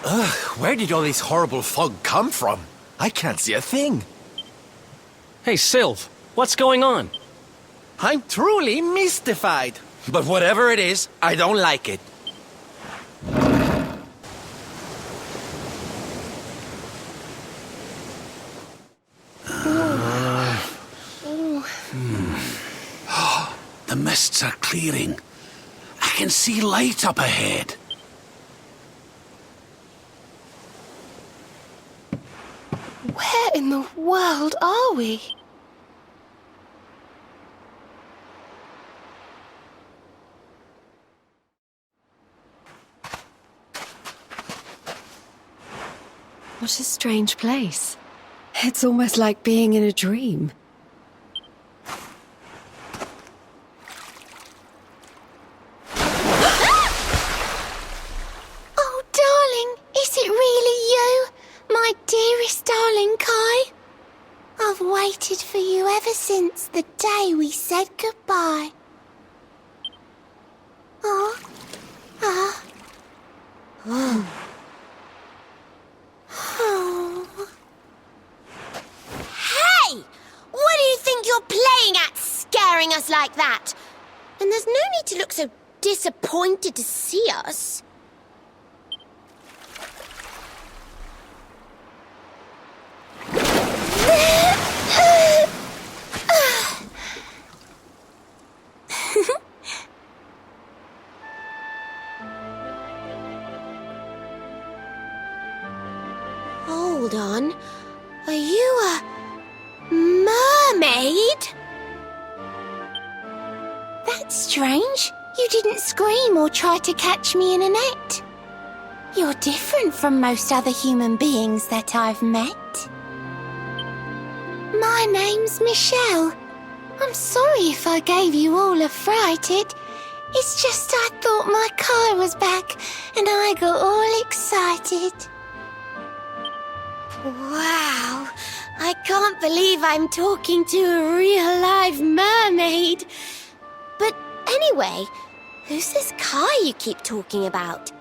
Ugh, where did all this horrible fog come from? I can't see a thing. Hey, Sylv, what's going on? I'm truly mystified. But whatever it is, I don't like it. The mists are clearing. I can see light up ahead. Where in the world are we? What a strange place. It's almost like being in a dream. Oh, darling, is it really you? My dearest darling Kai? I've waited for you ever since the day we said goodbye. Oh. Hey! What do you think you're playing at, scaring us like that? And there's no need to look so disappointed to see us. Hold on. Are you a mermaid? That's strange. You didn't scream or try to catch me in a net. You're different from most other human beings that I've met. My name's Michelle. I'm sorry if I gave you all a fright. It's just I thought my Kai was back and I got all excited. Wow, I can't believe I'm talking to a real live mermaid. But anyway, who's this Kai you keep talking about?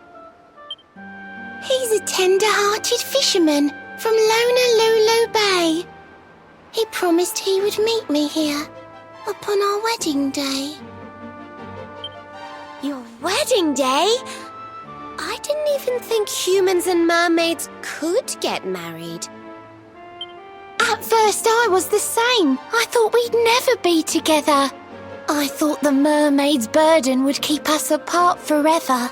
He's a tender-hearted fisherman from Honolulu Bay. He promised he would meet me here upon our wedding day. Your wedding day? I didn't even think humans and mermaids could get married. At first I was the same. I thought we'd never be together. I thought the mermaid's burden would keep us apart forever.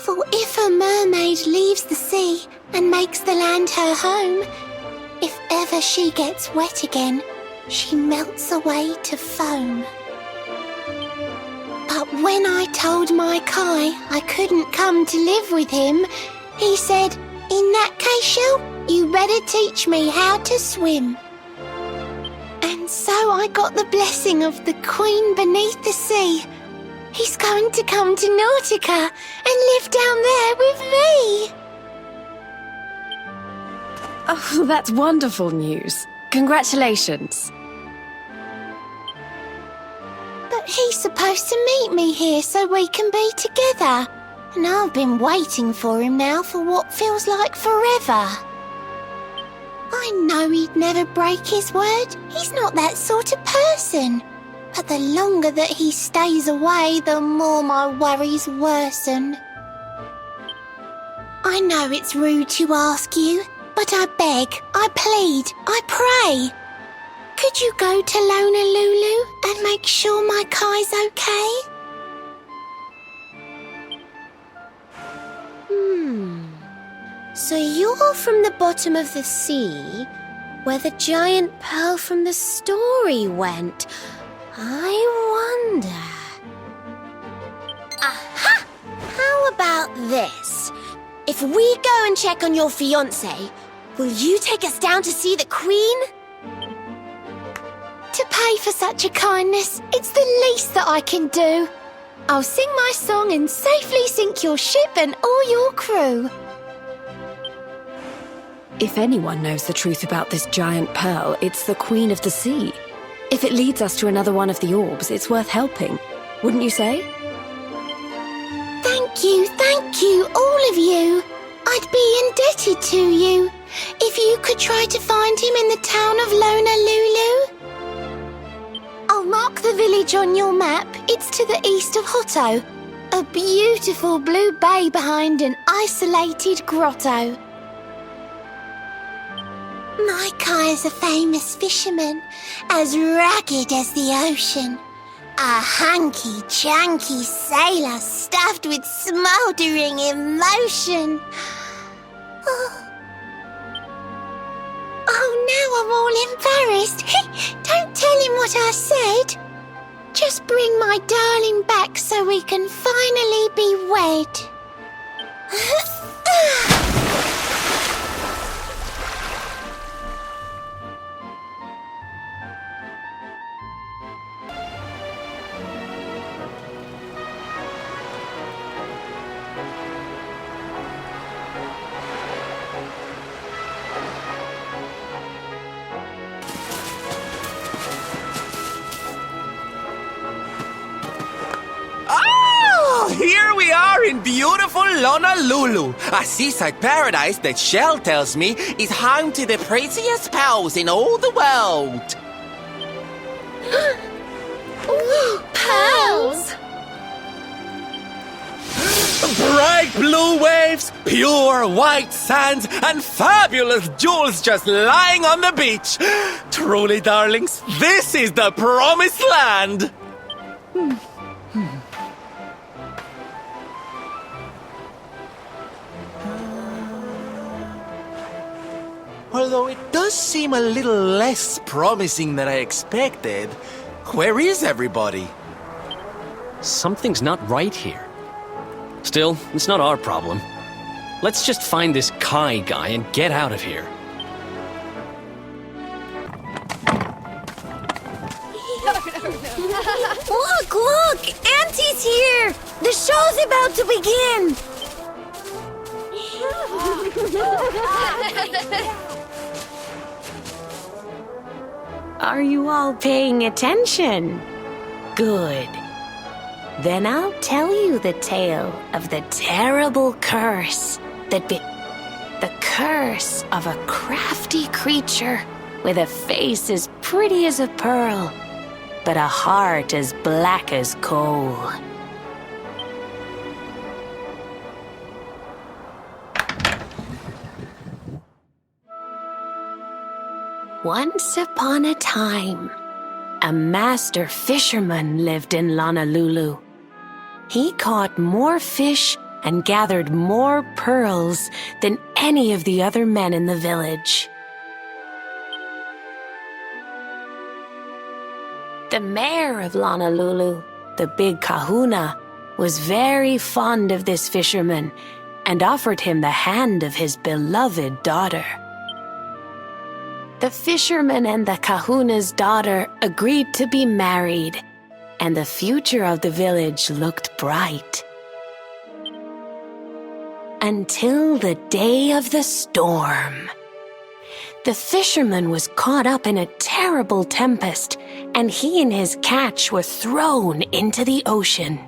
For if a mermaid leaves the sea and makes the land her home, if ever she gets wet again, she melts away to foam. But when I told my Kai I couldn't come to live with him, he said, "In that case, Shell, you better teach me how to swim." And so I got the blessing of the Queen beneath the sea. He's going to come to Nautica and live down there with me. Oh, that's wonderful news. Congratulations. But he's supposed to meet me here so we can be together. And I've been waiting for him now for what feels like forever. I know he'd never break his word. He's not that sort of person. But the longer that he stays away, the more my worries worsen. I know it's rude to ask you, but I beg, I plead, I pray. Could you go to Honolulu and make sure my Kai's okay? So you're from the bottom of the sea, where the giant pearl from the story went. I wonder... Aha! How about this? If we go and check on your fiancé, will you take us down to see the Queen? To pay for such a kindness, it's the least that I can do. I'll sing my song and safely sink your ship and all your crew. If anyone knows the truth about this giant pearl, it's the Queen of the Sea. If it leads us to another one of the orbs, it's worth helping. Wouldn't you say? Thank you, all of you. I'd be indebted to you if you could try to find him in the town of Honolulu. I'll mark the village on your map. It's to the east of Hotto. A beautiful blue bay behind an isolated grotto. My Kai's a famous fisherman, as rugged as the ocean. A hanky-janky sailor stuffed with smouldering emotion. Oh, now I'm all embarrassed. Don't tell him what I said. Just bring my darling back so we can finally be wed. Here we are in beautiful Honolulu, a seaside paradise that Shell tells me is home to the prettiest pearls in all the world. Ooh, pearls! Bright blue waves, pure white sands, and fabulous jewels just lying on the beach. Truly, darlings, this is the promised land. Although it does seem a little less promising than I expected. Where is everybody? Something's not right here. Still, it's not our problem. Let's just find this Kai guy and get out of here. Look! Auntie's here! The show's about to begin! Are you all paying attention? Good. Then I'll tell you the tale of the terrible curse the curse of a crafty creature with a face as pretty as a pearl, but a heart as black as coal. Once upon a time, a master fisherman lived in Honolulu. He caught more fish and gathered more pearls than any of the other men in the village. The mayor of Honolulu, the big kahuna, was very fond of this fisherman and offered him the hand of his beloved daughter. The fisherman and the kahuna's daughter agreed to be married, and the future of the village looked bright. Until the day of the storm. The fisherman was caught up in a terrible tempest, and he and his catch were thrown into the ocean.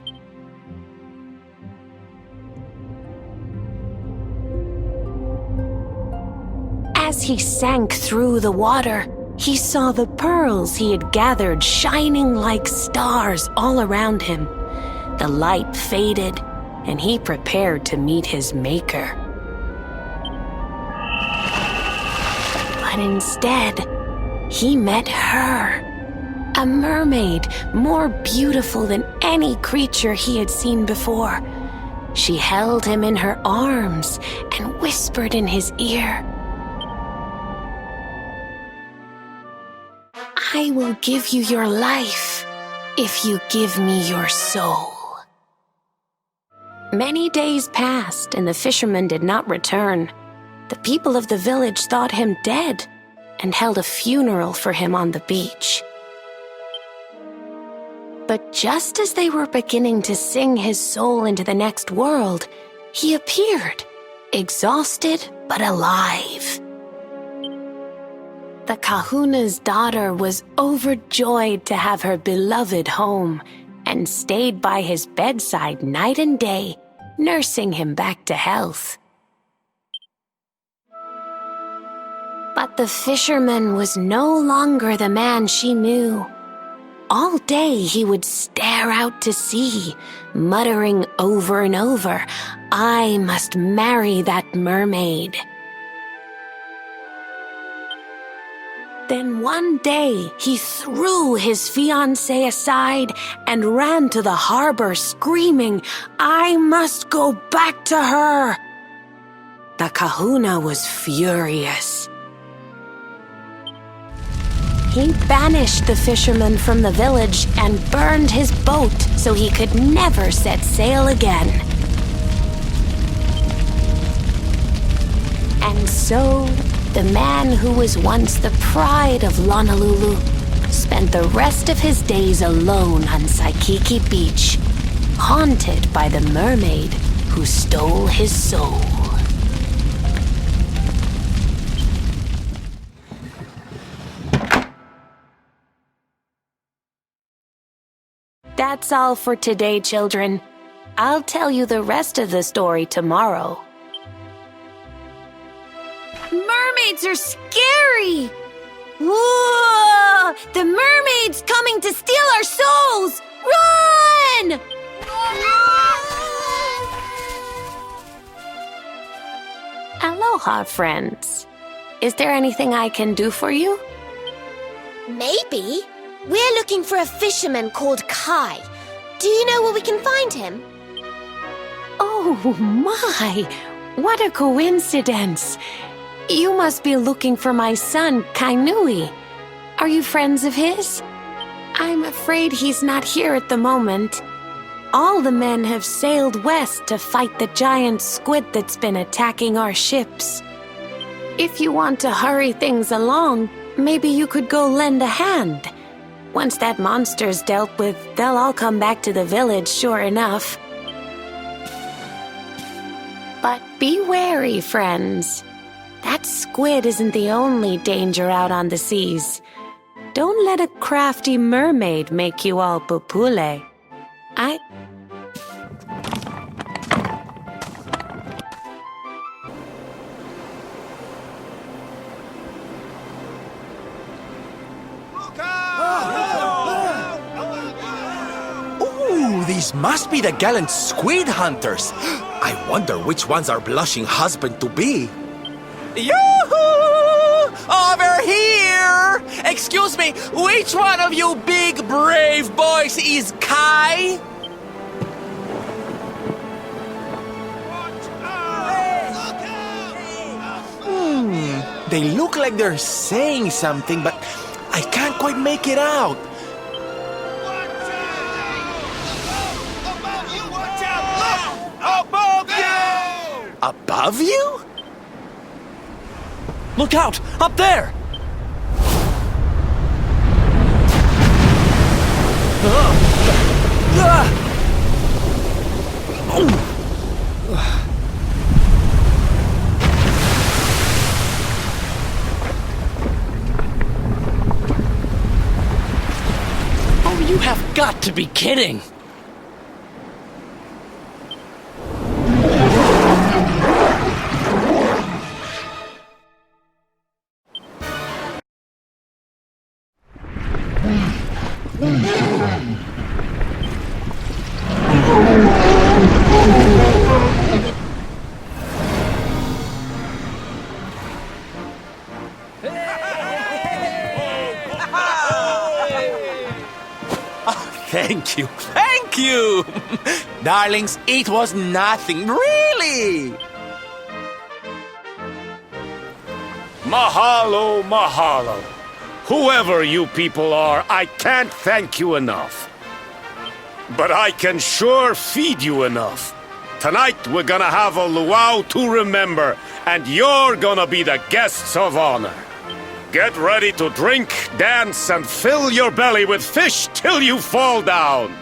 As he sank through the water, he saw the pearls he had gathered shining like stars all around him. The light faded, and he prepared to meet his maker. But instead, he met her, a mermaid more beautiful than any creature he had seen before. She held him in her arms and whispered in his ear, "I will give you your life if you give me your soul." Many days passed, and the fisherman did not return. The people of the village thought him dead and held a funeral for him on the beach. But just as they were beginning to sing his soul into the next world, he appeared, exhausted but alive. The kahuna's daughter was overjoyed to have her beloved home and stayed by his bedside night and day, nursing him back to health. But the fisherman was no longer the man she knew. All day he would stare out to sea, muttering over and over, "I must marry that mermaid." Then one day he threw his fiancée aside and ran to the harbor screaming, "I must go back to her." The kahuna was furious. He banished the fisherman from the village and burned his boat so he could never set sail again. And so, the man who was once the pride of Honolulu spent the rest of his days alone on Saikiki Beach, haunted by the mermaid who stole his soul. That's all for today, children. I'll tell you the rest of the story tomorrow. Mermaids are scary! Whoa! The mermaid's coming to steal our souls! Run! Aloha, friends. Is there anything I can do for you? Maybe. We're looking for a fisherman called Kai. Do you know where we can find him? Oh my! What a coincidence! You must be looking for my son, Kainui. Are you friends of his? I'm afraid he's not here at the moment. All the men have sailed west to fight the giant squid that's been attacking our ships. If you want to hurry things along, maybe you could go lend a hand. Once that monster's dealt with, they'll all come back to the village, sure enough. But be wary, friends. That squid isn't the only danger out on the seas. Don't let a crafty mermaid make you all pupule. These must be the gallant squid hunters. I wonder which one's our blushing husband-to-be. Yoo-hoo! Over here! Excuse me, which one of you big brave boys is Kai? They look like they're saying something, but I can't quite make it out. Above you? Look out! Up there! Oh, you have got to be kidding! Thank you, thank you! Darlings, it was nothing, really! Mahalo, mahalo. Whoever you people are, I can't thank you enough. But I can sure feed you enough. Tonight we're gonna have a luau to remember, and you're gonna be the guests of honor. Get ready to drink, dance, and fill your belly with fish till you fall down.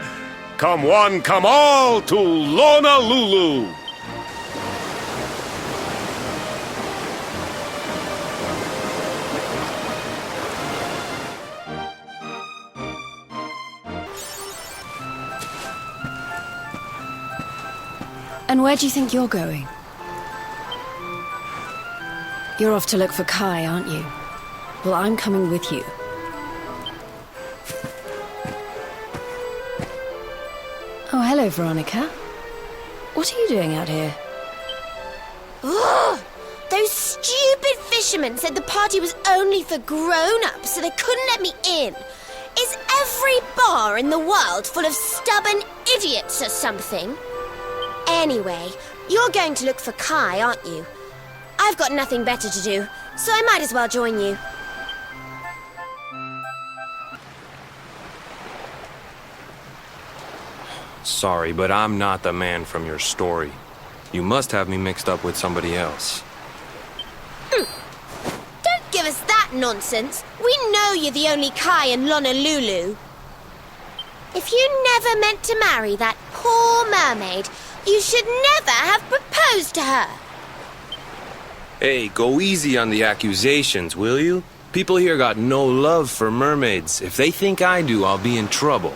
Come one, come all to Honolulu. And where do you think you're going? You're off to look for Kai, aren't you? Well, I'm coming with you. Oh, hello, Veronica. What are you doing out here? Ugh! Those stupid fishermen said the party was only for grown-ups, so they couldn't let me in. Is every bar in the world full of stubborn idiots or something? Anyway, you're going to look for Kai, aren't you? I've got nothing better to do, so I might as well join you. Sorry, but I'm not the man from your story. You must have me mixed up with somebody else. Don't give us that nonsense. We know you're the only Kai in Honolulu. If you never meant to marry that poor mermaid, you should never have proposed to her. Hey, go easy on the accusations, will you? People here got no love for mermaids. If they think I do, I'll be in trouble.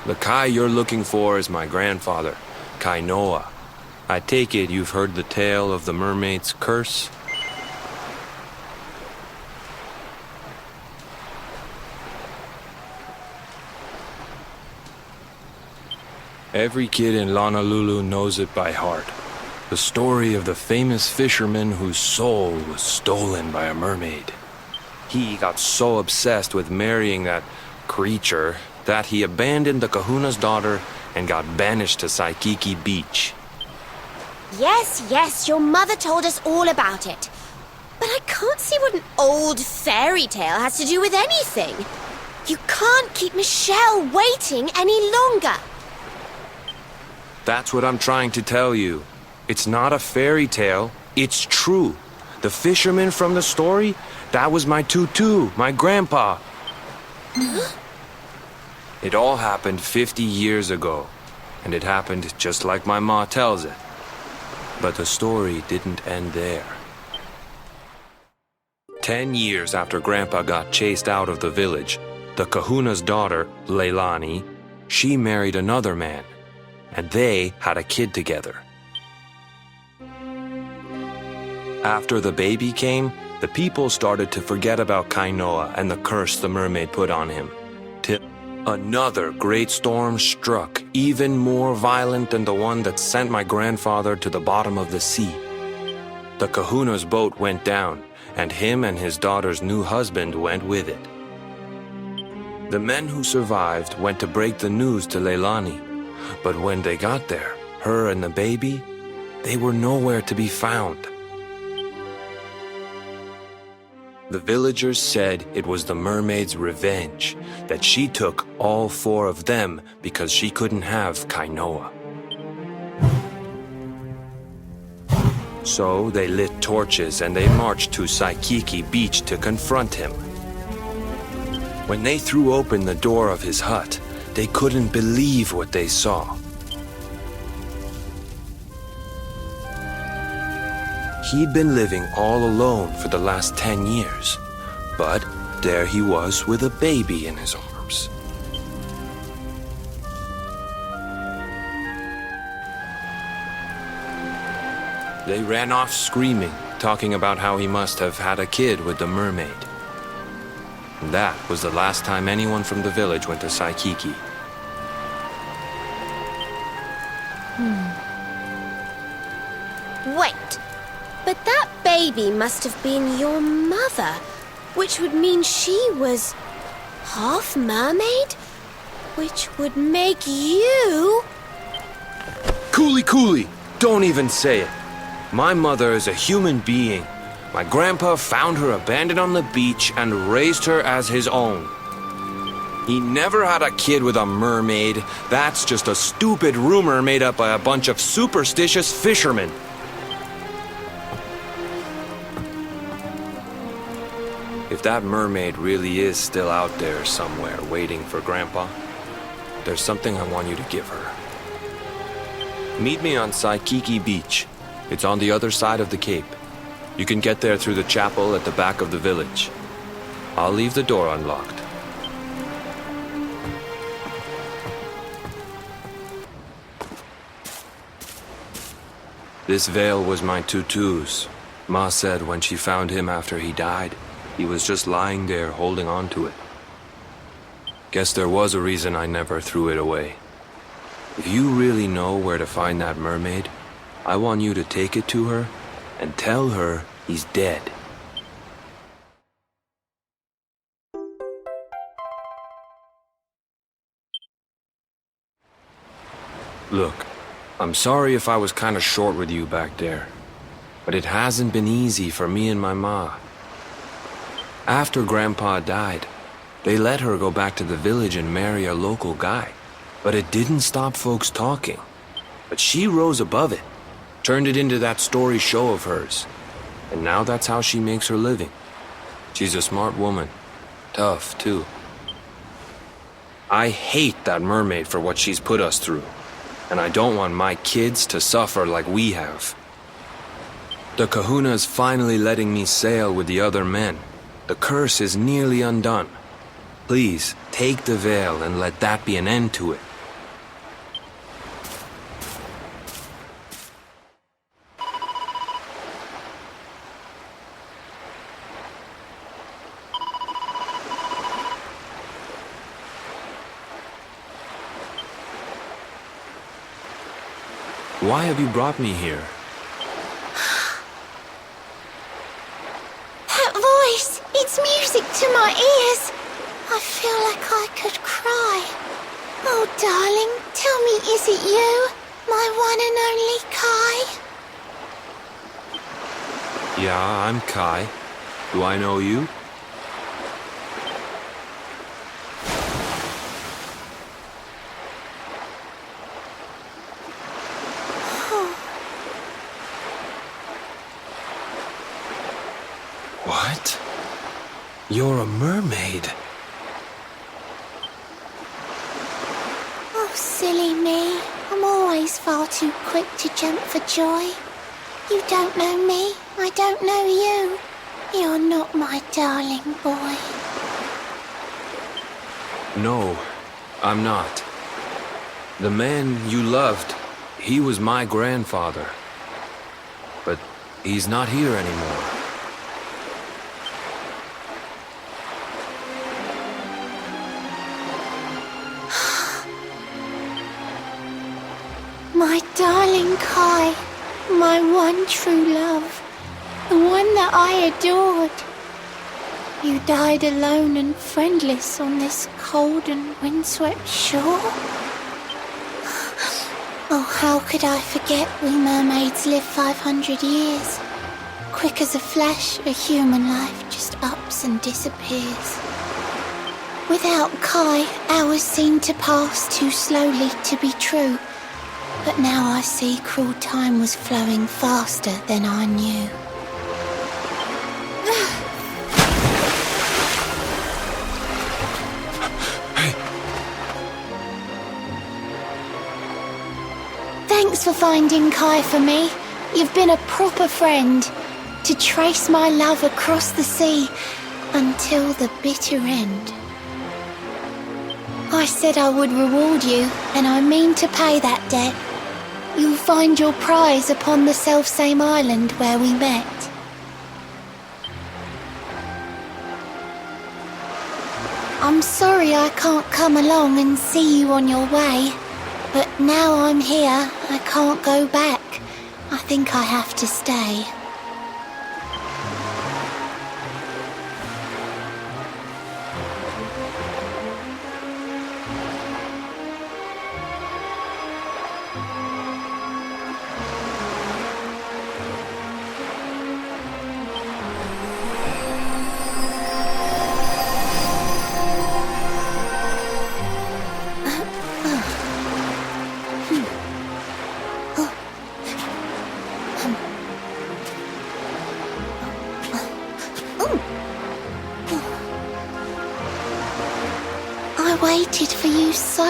The Kai you're looking for is my grandfather, Kai Noa. I take it you've heard the tale of the mermaid's curse? Every kid in Honolulu knows it by heart. The story of the famous fisherman whose soul was stolen by a mermaid. He got so obsessed with marrying that creature that he abandoned the kahuna's daughter and got banished to Saikiki Beach. Yes, your mother told us all about it. But I can't see what an old fairy tale has to do with anything. You can't keep Michelle waiting any longer. That's what I'm trying to tell you. It's not a fairy tale, it's true. The fisherman from the story, that was my tutu, my grandpa. It all happened 50 years ago, and it happened just like my ma tells it. But the story didn't end there. 10 years after Grandpa got chased out of the village, the kahuna's daughter, Leilani, she married another man, and they had a kid together. After the baby came, the people started to forget about Kainoa and the curse the mermaid put on him. Till another great storm struck, even more violent than the one that sent my grandfather to the bottom of the sea. The kahuna's boat went down, and him and his daughter's new husband went with it. The men who survived went to break the news to Leilani, but when they got there, her and the baby, they were nowhere to be found. The villagers said it was the mermaid's revenge, that she took all 4 of them because she couldn't have Kainoa. So they lit torches and they marched to Saikiki Beach to confront him. When they threw open the door of his hut, they couldn't believe what they saw. He'd been living all alone for the last 10 years, but there he was with a baby in his arms. They ran off screaming, talking about how he must have had a kid with the mermaid. And that was the last time anyone from the village went to Saikiki. Wait, but that baby must have been your mother, which would mean she was half mermaid, which would make you... Cooley! Don't even say it. My mother is a human being. My grandpa found her abandoned on the beach and raised her as his own. He never had a kid with a mermaid. That's just a stupid rumor made up by a bunch of superstitious fishermen. If that mermaid really is still out there somewhere waiting for Grandpa, there's something I want you to give her. Meet me on Saikiki Beach. It's on the other side of the cape. You can get there through the chapel at the back of the village. I'll leave the door unlocked. This veil was my tutu's. Ma said when she found him after he died, he was just lying there holding on to it. Guess there was a reason I never threw it away. If you really know where to find that mermaid, I want you to take it to her and tell her he's dead. Look, I'm sorry if I was kinda short with you back there, but it hasn't been easy for me and my ma. After Grandpa died, they let her go back to the village and marry a local guy, but it didn't stop folks talking. But she rose above it, turned it into that story show of hers, and now that's how she makes her living. She's a smart woman, tough too. I hate that mermaid for what she's put us through, and I don't want my kids to suffer like we have. The kahuna's finally letting me sail with the other men. The curse is nearly undone. Please, take the veil and let that be an end to it. Why have you brought me here? That voice! It's music to my ears! I feel like I could cry. Oh, darling, tell me, is it you? My one and only Kai? Yeah, I'm Kai. Do I know you? What? You're a mermaid. Oh, silly me. I'm always far too quick to jump for joy. You don't know me. I don't know you. You're not my darling boy. No, I'm not. The man you loved, he was my grandfather. But he's not here anymore. My darling Kai, my one true love, the one that I adored. You died alone and friendless on this cold and windswept shore. Oh, how could I forget we mermaids live 500 years? Quick as a flash, a human life just ups and disappears. Without Kai, hours seem to pass too slowly to be true. But now I see cruel time was flowing faster than I knew. Thanks for finding Kai for me. You've been a proper friend. To trace my love across the sea until the bitter end. I said I would reward you, and I mean to pay that debt. You'll find your prize upon the selfsame island where we met. I'm sorry I can't come along and see you on your way, but now I'm here, I can't go back. I think I have to stay. I waited for you so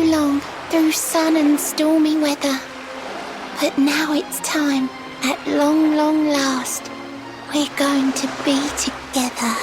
long, through sun and stormy weather. But now it's time, at long last, we're going to be together.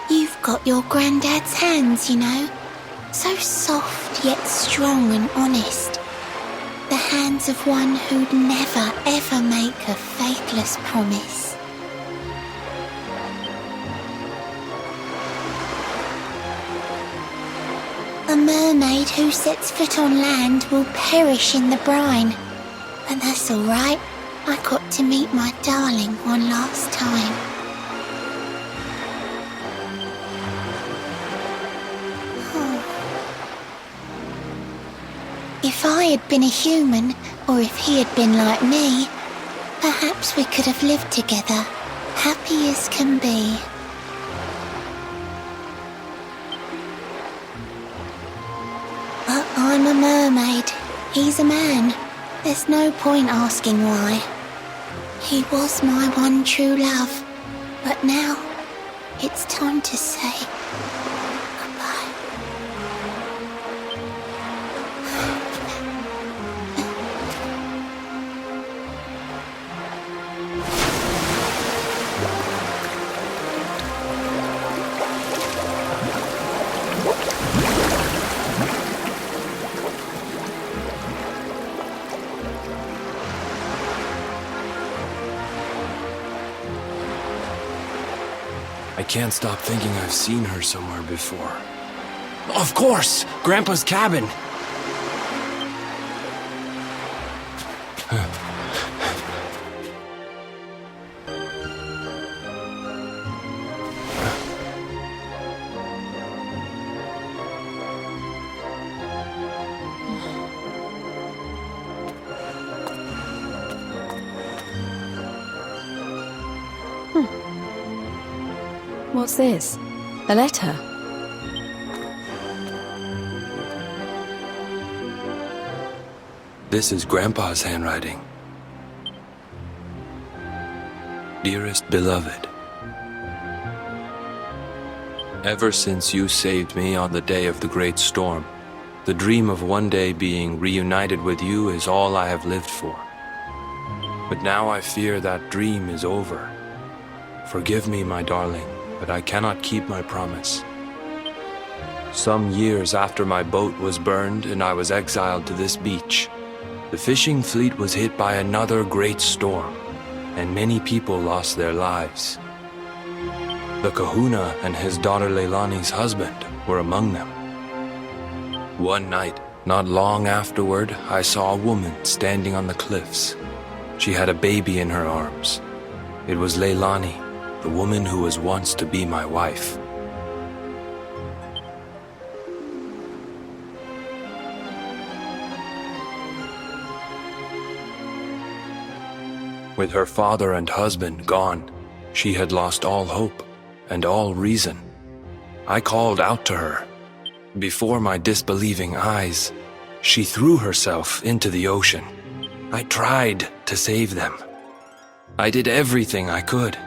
You've got your granddad's hands, you know. So soft yet strong and honest. The hands of one who'd never ever make a faithless promise. A mermaid who sets foot on land will perish in the brine. But that's all right. I got to meet my darling one last time. If I had been a human, or if he had been like me, perhaps we could have lived together, happy as can be. But I'm a mermaid, he's a man. There's no point asking why. He was my one true love, but now it's time to say goodbye. I can't stop thinking I've seen her somewhere before. Of course! Grandpa's cabin! What's this? A letter? This is Grandpa's handwriting. Dearest beloved, ever since you saved me on the day of the great storm, the dream of one day being reunited with you is all I have lived for. But now I fear that dream is over. Forgive me, my darling, but I cannot keep my promise. Some years after my boat was burned and I was exiled to this beach, the fishing fleet was hit by another great storm, and many people lost their lives. The kahuna and his daughter Leilani's husband were among them. One night, not long afterward, I saw a woman standing on the cliffs. She had a baby in her arms. It was Leilani, the woman who was once to be my wife. With her father and husband gone, she had lost all hope and all reason. I called out to her. Before my disbelieving eyes, she threw herself into the ocean. I tried to save them. I did everything I could.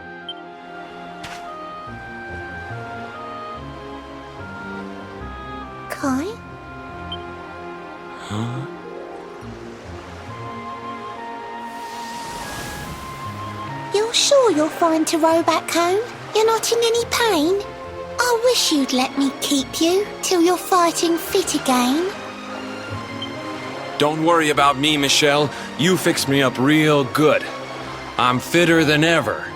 Kai? Huh? You're sure you're fine to row back home? You're not in any pain? I wish you'd let me keep you till you're fighting fit again. Don't worry about me, Michelle. You fixed me up real good. I'm fitter than ever.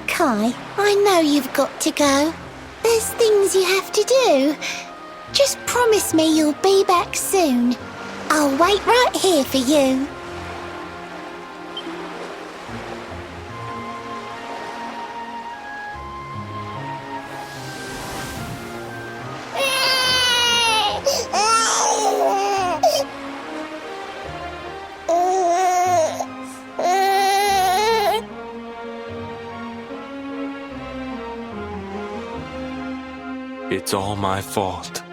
Kai, I know you've got to go. There's things you have to do. Just promise me you'll be back soon. I'll wait right here for you. It's all my fault.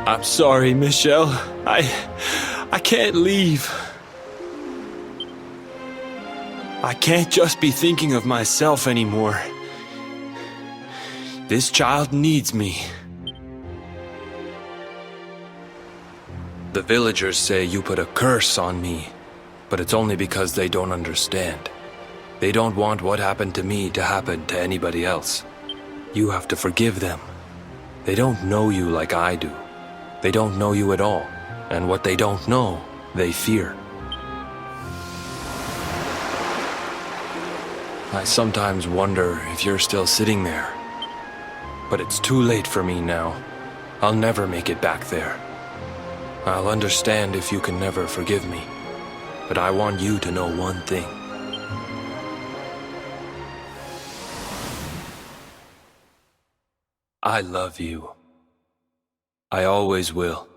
I'm sorry, Michelle. I can't leave. I can't just be thinking of myself anymore. This child needs me. The villagers say you put a curse on me, but it's only because they don't understand. They don't want what happened to me to happen to anybody else. You have to forgive them. They don't know you like I do. They don't know you at all, and what they don't know, they fear. I sometimes wonder if you're still sitting there. But it's too late for me now. I'll never make it back there. I'll understand if you can never forgive me. But I want you to know one thing. I love you. I always will.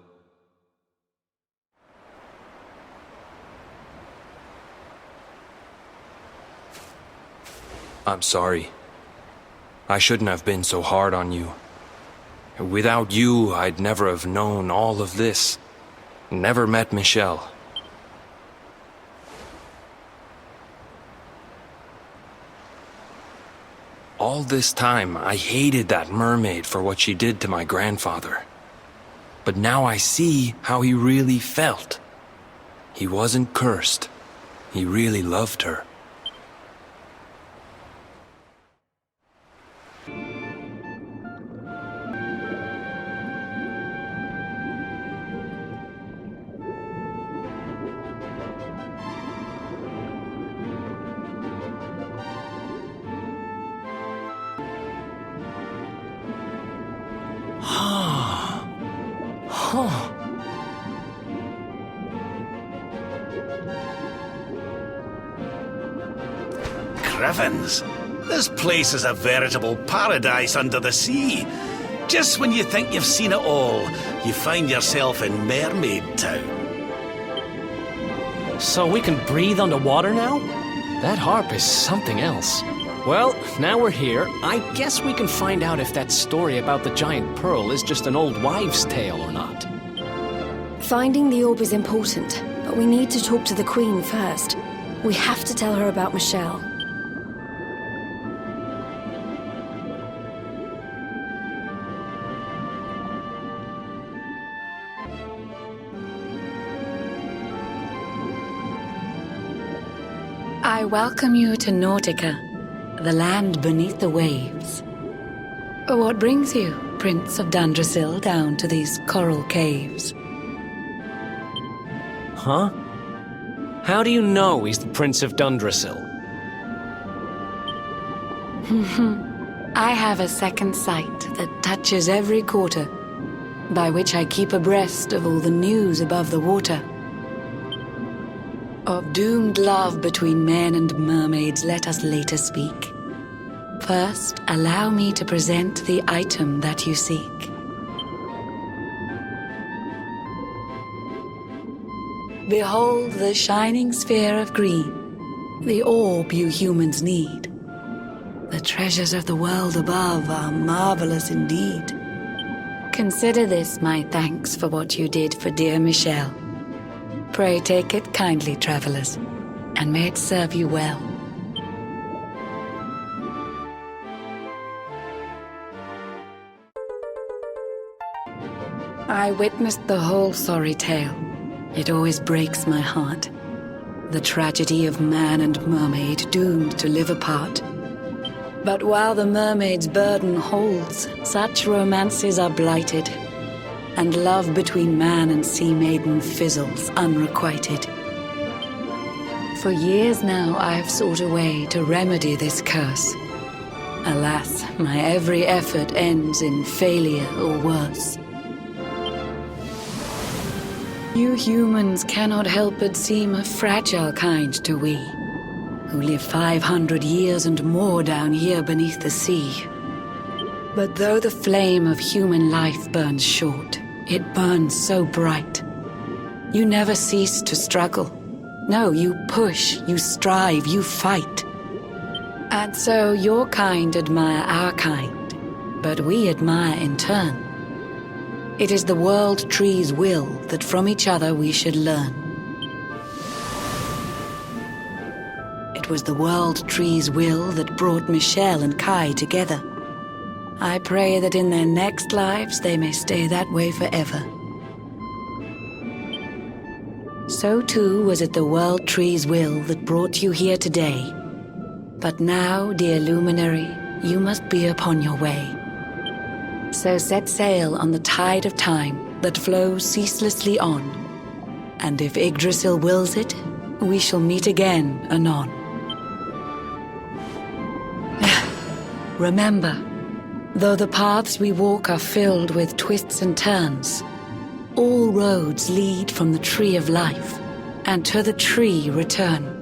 I'm sorry. I shouldn't have been so hard on you. Without you, I'd never have known all of this. Never met Michelle. All this time, I hated that mermaid for what she did to my grandfather. But now I see how he really felt. He wasn't cursed. He really loved her. Griffins, this place is a veritable paradise under the sea. Just when you think you've seen it all, you find yourself in Mermaid Town. So we can breathe underwater now? That harp is something else. Well, now we're here, I guess we can find out if that story about the giant pearl is just an old wives' tale or not. Finding the orb is important, but we need to talk to the Queen first. We have to tell her about Michelle. I welcome you to Nautica, the land beneath the waves. What brings you, Prince of Dundrasil, down to these coral caves? Huh? How do you know he's the Prince of Dundrasil? I have a second sight that touches every quarter, by which I keep abreast of all the news above the water. Of doomed love between men and mermaids, let us later speak. First, allow me to present the item that you seek. Behold the shining sphere of green, the orb you humans need. The treasures of the world above are marvelous indeed. Consider this my thanks for what you did for dear Michelle. Pray take it kindly, travelers, and may it serve you well. I witnessed the whole sorry tale. It always breaks my heart. The tragedy of man and mermaid doomed to live apart. But while the mermaid's burden holds, such romances are blighted, and love between man and sea maiden fizzles unrequited. For years now I have sought a way to remedy this curse. Alas, my every effort ends in failure or worse. You humans cannot help but seem a fragile kind to we, who live 500 years and more down here beneath the sea. But though the flame of human life burns short, it burns so bright. You never cease to struggle. No, you push, you strive, you fight. And so your kind admire our kind, but we admire in turn. It is the World Tree's will that from each other we should learn. It was the World Tree's will that brought Michelle and Kai together. I pray that in their next lives they may stay that way forever. So too was it the World Tree's will that brought you here today. But now, dear Luminary, you must be upon your way. So set sail on the tide of time that flows ceaselessly on. And if Yggdrasil wills it, we shall meet again anon. Remember, though the paths we walk are filled with twists and turns, all roads lead from the Tree of Life, and to the tree return.